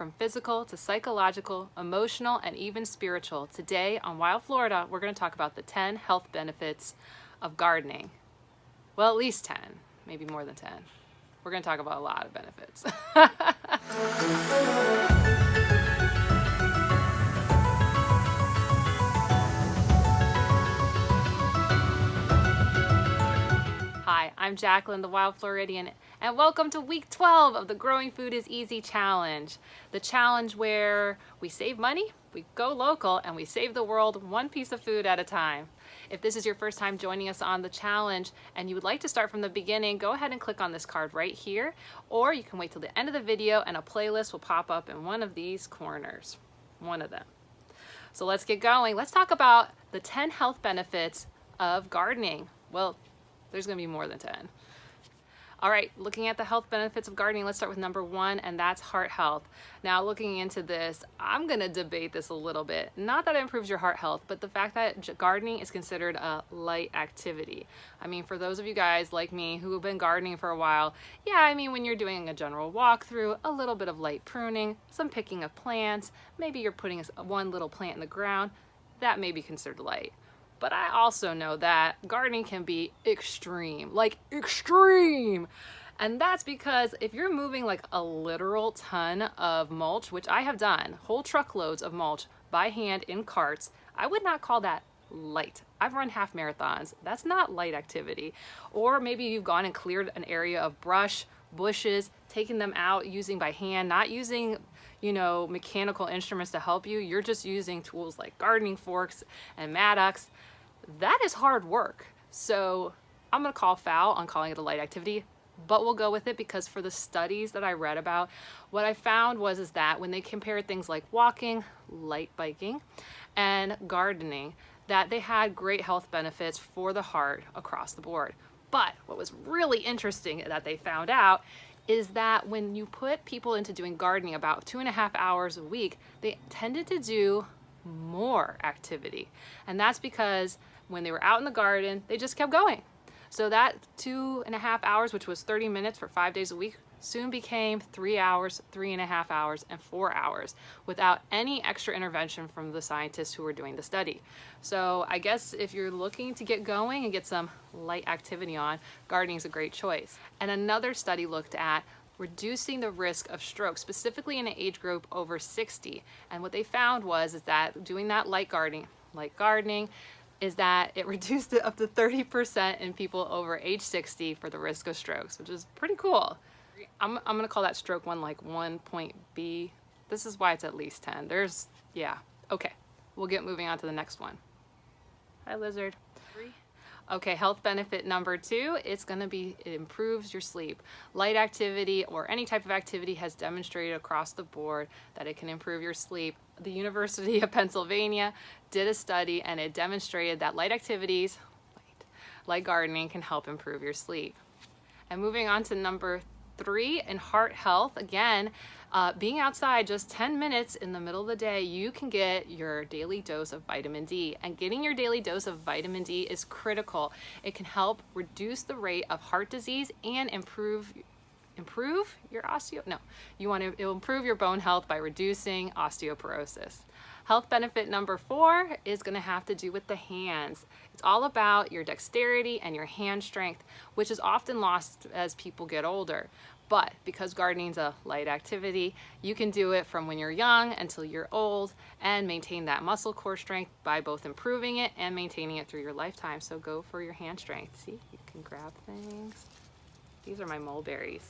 from physical to psychological, emotional, and even spiritual. Today on Wild Florida, we're going to talk about the 10 health benefits of gardening. Well, at least 10, maybe more than 10. We're going to talk about a lot of benefits. Hi, I'm Jacqueline, the Wild Floridian, and welcome to week 12 of the Growing Food is Easy challenge. The challenge where we save money, we go local, and we save the world one piece of food at a time. If this is your first time joining us on the challenge and you would like to start from the beginning, go ahead and click on this card right here, or you can wait till the end of the video and a playlist will pop up in one of these corners, one of them. So let's get going. Let's talk about the 10 health benefits of gardening. Well, there's going to be more than 10. All right, looking at the health benefits of gardening, let's start with number 1, and that's heart health. Now, looking into this, I'm going to debate this a little bit. Not that it improves your heart health, but the fact that gardening is considered a light activity. I mean, for those of you guys like me who have been gardening for a while, yeah, I mean, when you're doing a general walkthrough, a little bit of light pruning, some picking of plants, maybe you're putting one little plant in the ground, that may be considered light. But I also know that gardening can be extreme, like extreme. And that's because if you're moving like a literal ton of mulch, which I have done, whole truckloads of mulch by hand in carts, I would not call that light. I've run half marathons. That's not light activity. Or maybe you've gone and cleared an area of brush, bushes, taken them out using by hand, not using mechanical instruments to help you. You're just using tools like gardening forks and mattocks. That is hard work. So I'm going to call foul on calling it a light activity, but we'll go with it because for the studies that I read about, what I found was that when they compared things like walking, light biking, and gardening, that they had great health benefits for the heart across the board. But what was really interesting that they found out is that when you put people into doing gardening about 2.5 hours a week, they tended to do more activity. And that's because when they were out in the garden, they just kept going. So that 2.5 hours, which was 30 minutes for 5 days a week, soon became 3 hours, 3.5 hours, and 4 hours without any extra intervention from the scientists who were doing the study. So I guess if you're looking to get going and get some light activity on, gardening is a great choice. And another study looked at reducing the risk of stroke, specifically in an age group over 60. And what they found was that doing that light gardening, is that it reduced it up to 30% in people over age 60 for the risk of strokes, which is pretty cool. I'm gonna call that stroke one like 1.B. This is why it's at least 10. Okay, we'll get moving on to the next one. Hi, lizard. Okay, health benefit number 2, it improves your sleep. Light activity or any type of activity has demonstrated across the board that it can improve your sleep. The University of Pennsylvania did a study and it demonstrated that light activities, like gardening, can help improve your sleep. And moving on to number 3 in heart health, again, being outside just 10 minutes in the middle of the day, you can get your daily dose of vitamin D. And getting your daily dose of vitamin D is critical. It can help reduce the rate of heart disease and improve your it'll improve your bone health by reducing osteoporosis. Health benefit number 4 is going to have to do with the hands. It's all about your dexterity and your hand strength, which is often lost as people get older. But because gardening is a light activity, you can do it from when you're young until you're old and maintain that muscle core strength by both improving it and maintaining it through your lifetime. So go for your hand strength. See, you can grab things. These are my mulberries.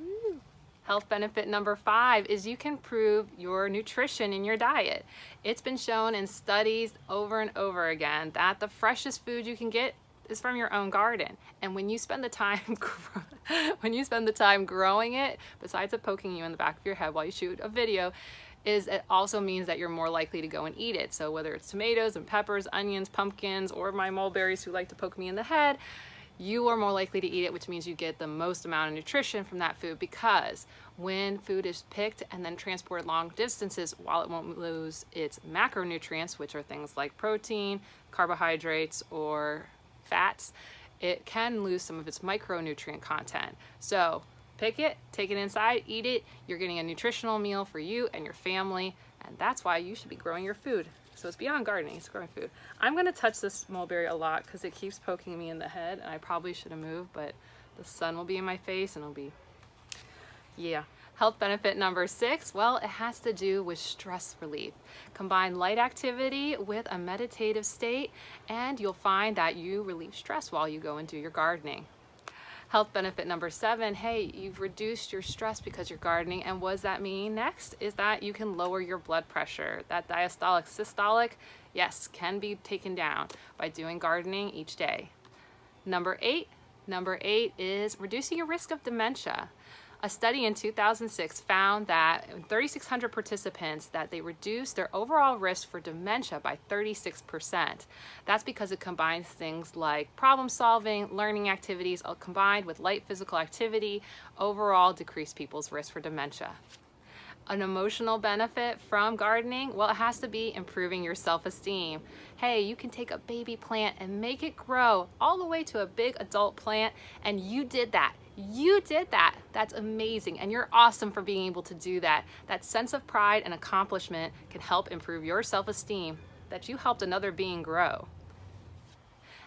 Woo. Health benefit number 5 is you can improve your nutrition in your diet. It's been shown in studies over and over again that the freshest food you can get is from your own garden. And when you spend the time growing it, besides it poking you in the back of your head while you shoot a video, it also means that you're more likely to go and eat it. So whether it's tomatoes and peppers, onions, pumpkins, or my mulberries who like to poke me in the head, you are more likely to eat it, which means you get the most amount of nutrition from that food, because when food is picked and then transported long distances, while it won't lose its macronutrients, which are things like protein, carbohydrates, or fats, it can lose some of its micronutrient content. So Pick it, take it inside, eat it. You're getting a nutritional meal for you and your family, and that's why you should be growing your food. So it's beyond gardening, it's growing food. I'm gonna touch this mulberry a lot because it keeps poking me in the head, and I probably should have moved, but the sun will be in my face and it'll be, yeah. Health benefit number 6, well, it has to do with stress relief. Combine light activity with a meditative state, and you'll find that you relieve stress while you go and do your gardening. Health benefit number 7, hey, you've reduced your stress because you're gardening, and what does that mean next? Is that you can lower your blood pressure. That diastolic, systolic, yes, can be taken down by doing gardening each day. Number 8 is reducing your risk of dementia. A study in 2006 found that in 3,600 participants that they reduced their overall risk for dementia by 36%. That's because it combines things like problem solving, learning activities, combined with light physical activity, overall decrease people's risk for dementia. An emotional benefit from gardening, well, it has to be improving your self-esteem. Hey, you can take a baby plant and make it grow all the way to a big adult plant, and you did that. You did that. That's amazing, and you're awesome for being able to do that. That sense of pride and accomplishment can help improve your self-esteem that you helped another being grow.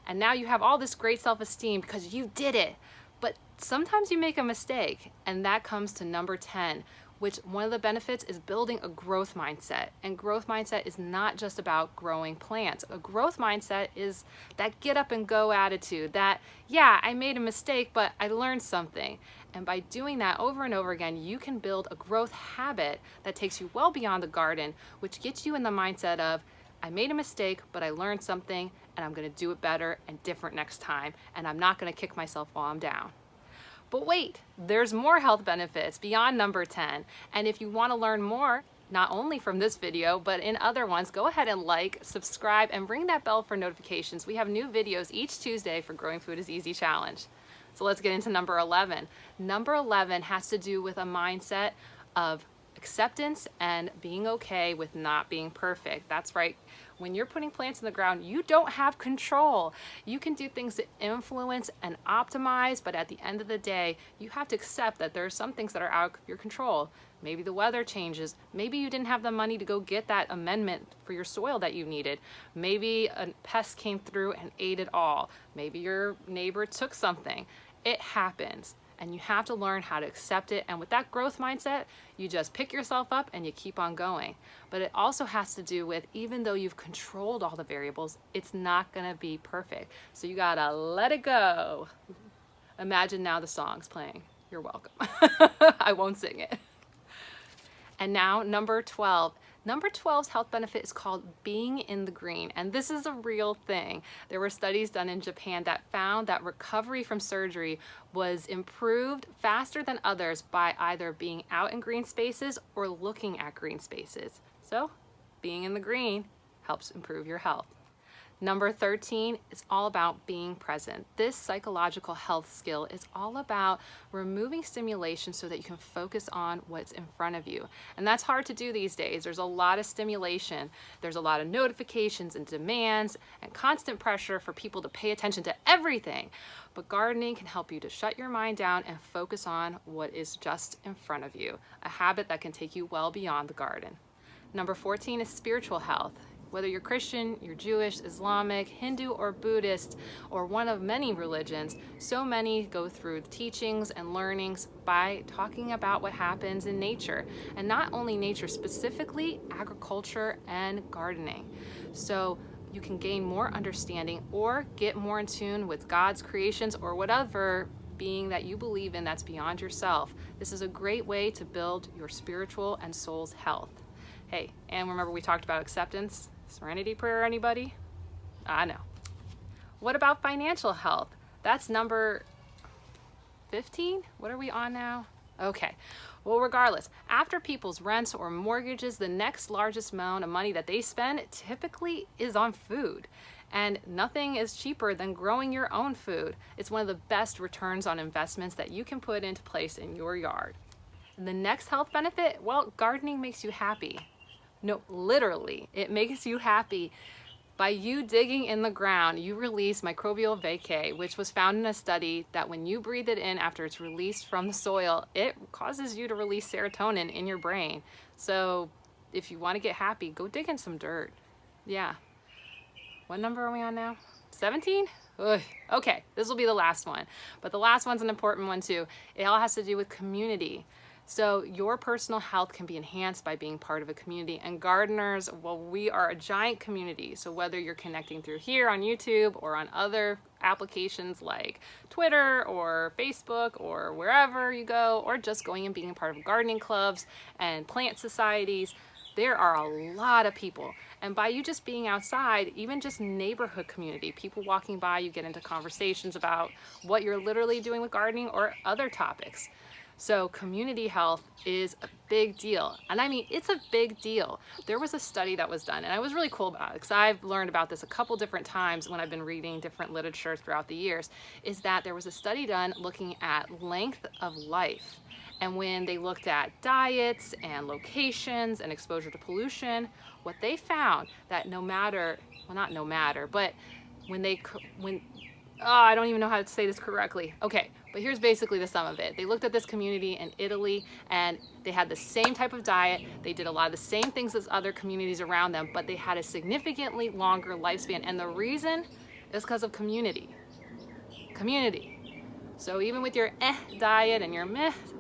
And now you have all this great self-esteem because you did it. But sometimes you make a mistake, and that comes to number 10, which one of the benefits is building a growth mindset. And growth mindset is not just about growing plants. A growth mindset is that get up and go attitude, that, yeah, I made a mistake, but I learned something. And by doing that over and over again, you can build a growth habit that takes you well beyond the garden, which gets you in the mindset of, I made a mistake, but I learned something, and I'm gonna do it better and different next time, and I'm not gonna kick myself while I'm down. But wait, there's more health benefits beyond number 10. And if you want to learn more, not only from this video, but in other ones, go ahead and like, subscribe, and ring that bell for notifications. We have new videos each Tuesday for Growing Food is Easy Challenge. So let's get into number 11. Number 11 has to do with a mindset of acceptance and being okay with not being perfect. That's right. When you're putting plants in the ground, you don't have control. You can do things to influence and optimize, but at the end of the day, you have to accept that there are some things that are out of your control. Maybe the weather changes. Maybe you didn't have the money to go get that amendment for your soil that you needed. Maybe a pest came through and ate it all. Maybe your neighbor took something. It happens. And you have to learn how to accept it. And with that growth mindset, you just pick yourself up and you keep on going. But it also has to do with, even though you've controlled all the variables, it's not gonna be perfect. So you gotta let it go. Imagine now the song's playing. You're welcome. I won't sing it. And now number 12. Number 12's health benefit is called being in the green, and this is a real thing. There were studies done in Japan that found that recovery from surgery was improved faster than others by either being out in green spaces or looking at green spaces. So being in the green helps improve your health. Number 13 is all about being present. This psychological health skill is all about removing stimulation so that you can focus on what's in front of you. And that's hard to do these days. There's a lot of stimulation. There's a lot of notifications and demands and constant pressure for people to pay attention to everything. But gardening can help you to shut your mind down and focus on what is just in front of you, a habit that can take you well beyond the garden. Number 14 is spiritual health. Whether you're Christian, you're Jewish, Islamic, Hindu, or Buddhist, or one of many religions, so many go through teachings and learnings by talking about what happens in nature. And not only nature, specifically agriculture and gardening. So you can gain more understanding or get more in tune with God's creations or whatever being that you believe in that's beyond yourself. This is a great way to build your spiritual and soul's health. Hey, and remember we talked about acceptance? Serenity prayer, anybody? I know. What about financial health? That's number 15? What are we on now? Okay. Well, regardless, after people's rents or mortgages, the next largest amount of money that they spend typically is on food. And nothing is cheaper than growing your own food. It's one of the best returns on investments that you can put into place in your yard. And the next health benefit, well, gardening makes you happy. No, literally, it makes you happy. By you digging in the ground, you release microbial vacay, which was found in a study that when you breathe it in after it's released from the soil, it causes you to release serotonin in your brain. So if you want to get happy, go dig in some dirt. Yeah. What number are we on now? 17? Ugh. Okay, this will be the last one. But the last one's an important one too. It all has to do with community. So your personal health can be enhanced by being part of a community. And gardeners, well, we are a giant community. So whether you're connecting through here on YouTube or on other applications like Twitter or Facebook or wherever you go, or just going and being a part of gardening clubs and plant societies, there are a lot of people. And by you just being outside, even just neighborhood community, people walking by, you get into conversations about what you're literally doing with gardening or other topics. So community health is a big deal. And I mean, it's a big deal. There was a study that was done, and I was really cool about it because I've learned about this a couple different times when I've been reading different literature throughout the years, is that there was a study done looking at length of life. And when they looked at diets and locations and exposure to pollution, what they found that no matter, well, not no matter, but I don't even know how to say this correctly. Okay, but here's basically the sum of it. They looked at this community in Italy and they had the same type of diet. They did a lot of the same things as other communities around them, but they had a significantly longer lifespan. And the reason is because of community. Community. So even with your diet and your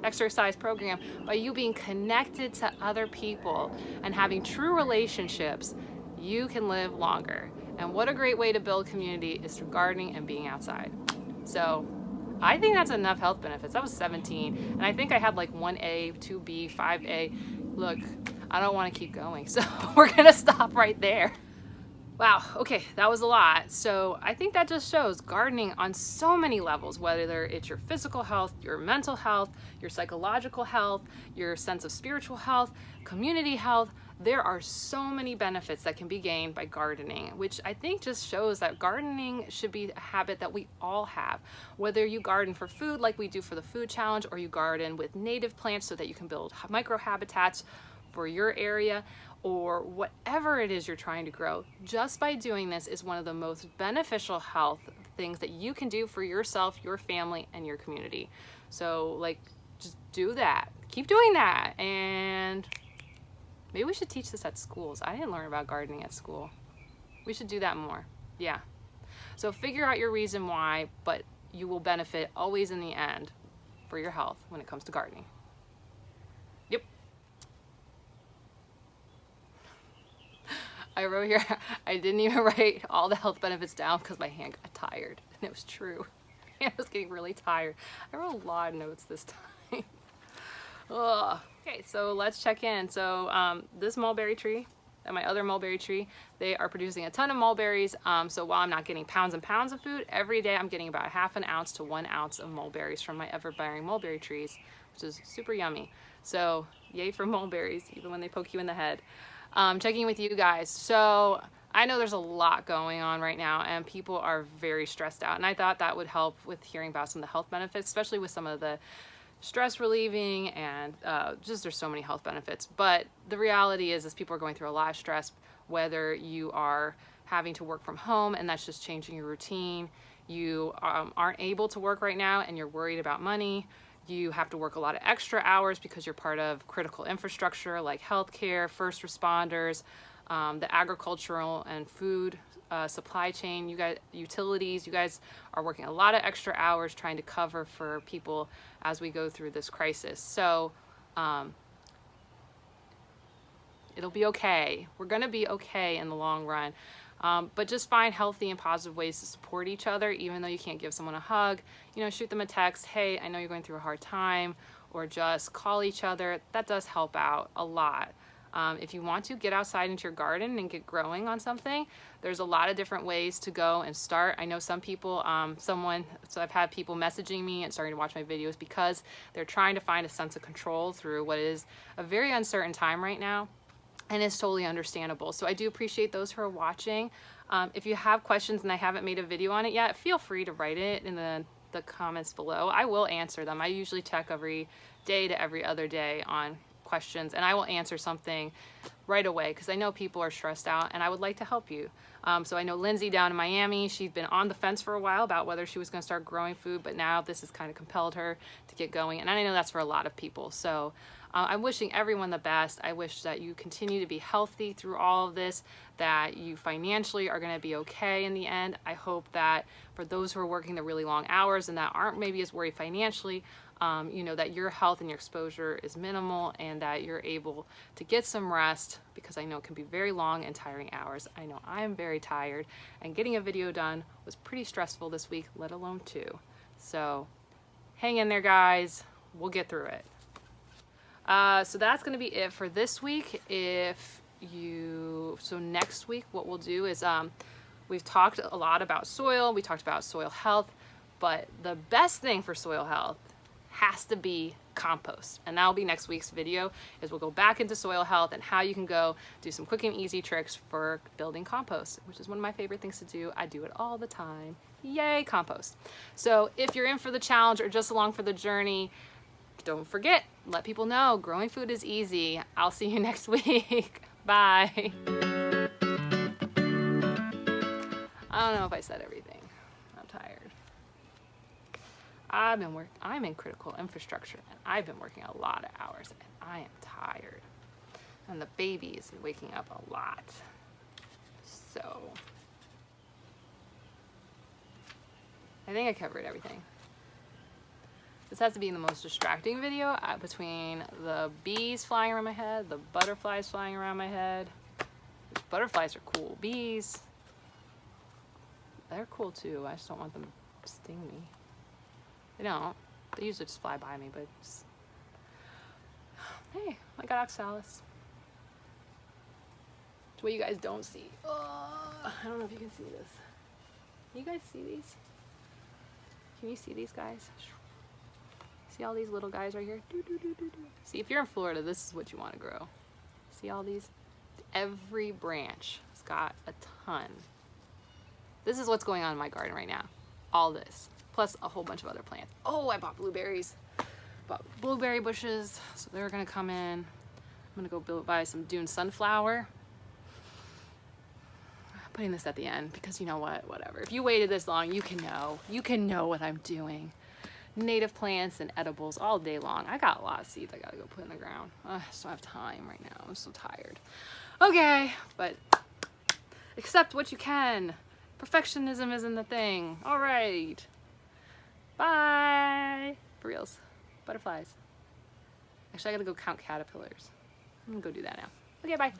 exercise program, by you being connected to other people and having true relationships, you can live longer. And what a great way to build community is through gardening and being outside. So I think that's enough health benefits. That was 17. And I think I had like 1A, 2B, 5A. Look, I don't want to keep going. So we're going to stop right there. Wow, okay, that was a lot. So I think that just shows gardening on so many levels, whether it's your physical health, your mental health, your psychological health, your sense of spiritual health, community health. There are so many benefits that can be gained by gardening, which I think just shows that gardening should be a habit that we all have. Whether you garden for food like we do for the food challenge, or you garden with native plants so that you can build microhabitats for your area, or whatever it is you're trying to grow, just by doing this is one of the most beneficial health things that you can do for yourself, your family, and your community. So like, just do that. Keep doing that. And maybe we should teach this at schools. I didn't learn about gardening at school. We should do that more. Yeah. So figure out your reason why, but you will benefit always in the end for your health when it comes to gardening. Yep. I wrote here, I didn't even write all the health benefits down because my hand got tired. And it was true. I was getting really tired. I wrote a lot of notes this time. Ugh. Okay, so let's check in. So this mulberry tree and my other mulberry tree, they are producing a ton of mulberries. So while I'm not getting pounds and pounds of food, every day I'm getting about 1/2 ounce to 1 ounce of mulberries from my ever-bearing mulberry trees, which is super yummy. So yay for mulberries, even when they poke you in the head. Checking with you guys. So I know there's a lot going on right now and people are very stressed out. And I thought that would help with hearing about some of the health benefits, especially with some of the stress relieving and just there's so many health benefits. But the reality is people are going through a lot of stress, whether you are having to work from home and that's just changing your routine. You aren't able to work right now and you're worried about money. You have to work a lot of extra hours because you're part of critical infrastructure like healthcare, first responders, the agricultural and food supply chain, you guys, utilities. You guys are working a lot of extra hours trying to cover for people as we go through this crisis. So it'll be okay. We're gonna be okay in the long run. But just find healthy and positive ways to support each other, even though you can't give someone a hug. You know, shoot them a text, hey, I know you're going through a hard time, or just call each other. That does help out a lot. If you want to get outside into your garden and get growing on something, there's a lot of different ways to go and start. I know some people, so I've had people messaging me and starting to watch my videos because they're trying to find a sense of control through what is a very uncertain time right now. And it's totally understandable. So I do appreciate those who are watching. If you have questions and I haven't made a video on it yet, feel free to write it in the comments below. I will answer them. I usually check every day to every other day on questions questions, and I will answer something right away because I know people are stressed out and I would like to help you. So I know Lindsay down in Miami, she's been on the fence for a while about whether she was going to start growing food, but now this has kind of compelled her to get going. And I know that's for a lot of people. So I'm wishing everyone the best. I wish that you continue to be healthy through all of this, that you financially are going to be okay in the end. I hope that for those who are working the really long hours and that aren't maybe as worried financially, you know, that your health and your exposure is minimal and that you're able to get some rest, because I know it can be very long and tiring hours. I know I'm very tired, and getting a video done was pretty stressful this week, let alone 2. So hang in there, guys. We'll get through it. So that's going to be it for this week. So next week, what we'll do is, we've talked a lot about soil. We talked about soil health, but the best thing for soil health has to be compost. And that'll be next week's video, is we'll go back into soil health and how you can go do some quick and easy tricks for building compost, which is one of my favorite things to do. I do it all the time. Yay, compost. So if you're in for the challenge or just along for the journey, don't forget, let people know growing food is easy. I'll see you next week. Bye. I don't know if I said everything. I'm tired. I'm in critical infrastructure, and I've been working a lot of hours, and I am tired. And the baby is waking up a lot. So I think I covered everything. This has to be the most distracting video between the bees flying around my head, the butterflies flying around my head. Butterflies are cool. Bees, they're cool too. I just don't want them to sting me. They don't. They usually just fly by me, but just... Hey, I got oxalis. It's what you guys don't see. I don't know if you can see this. Can you guys see these? Can you see these guys? See all these little guys right here? See, if you're in Florida, this is what you want to grow. See all these? Every branch has got a ton. This is what's going on in my garden right now. All this. Plus a whole bunch of other plants. Oh, I bought blueberries. Bought blueberry bushes, so they're gonna come in. I'm gonna go buy some Dune sunflower. I'm putting this at the end because you know what, whatever. If you waited this long, you can know what I'm doing. Native plants and edibles all day long. I got a lot of seeds I gotta go put in the ground. I just don't have time right now, I'm so tired. Okay, but accept what you can. Perfectionism isn't the thing. All right. Bye. For reals. Butterflies. Actually, I gotta go count caterpillars. I'm gonna go do that now. Okay, bye.